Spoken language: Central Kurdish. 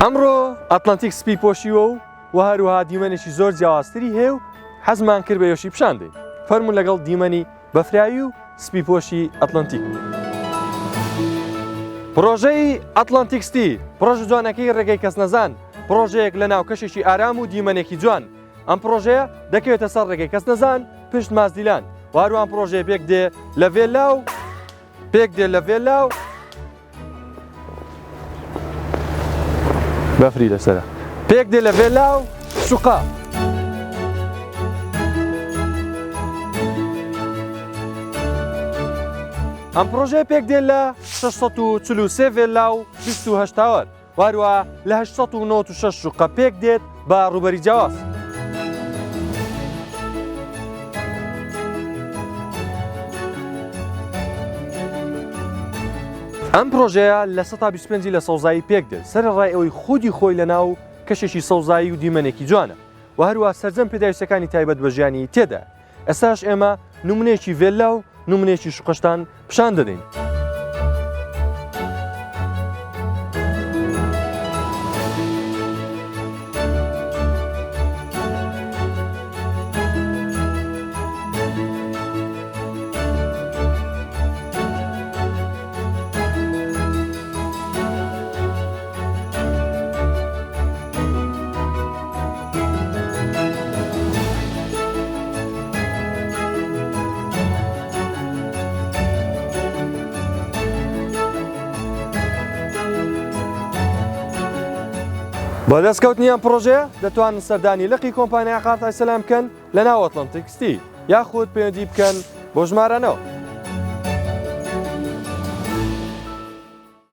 ئەمڕۆ ئەتلانتیک سپی پۆشیوە و هەروەها دیمەنێکی زۆر جیاوازتری هەیە و حەزمان کرد بە یۆشی پیشاندەین فەرموون لەگەڵ دیمەنی بەفراوی و سپی پۆشی ئەتلانتیک. پرۆژەی ئەتلانتیک ستی پرۆژە جوانەکەی ڕێگەی کەس نەزان، پرۆژەیەک لە ناو کەشێکی ئارام و دیمەنێکی جوان. ئەم پرۆژەیە دەکەوێتە سەر ڕێگەی کەس نەزان پشت مازدیلان. واروان پرۆژەیە پێک دێ لە ڤێلاو بەفری لەسەرە پێک دێ لە ڤێلاو سوقا. ئەم پرۆژەیە پێک دێ لە 643 ڤێلاو 28 هاوار. واروە لە 896 سوقا پێک دێت بە ڕوبەری جیاواز. ئەم پرۆژەیە لە 125 لە سەوزایی پێک دێت سەرڕای ئەوەی خودی خۆی لە ناو کەشێکی سەوزایی و دیمەنێکی جوانە و هەروە سەرجەم پێداویستەکانی تایبەت بە ژیانی تێدا. ئێستاش ئێمە نمونەیەکی ڤێلا و نمونەیەکی شوقەشتان پیشان دەدەین. بە دەستکەوتنیان پرۆژەیە دەتوانن سەردانی لقی کۆمپانیا قاتای سەلام بکەن لە ناو ئەتلانتیک ستی یاخود پەیوەندی بکەن بۆ ژمارەنەوە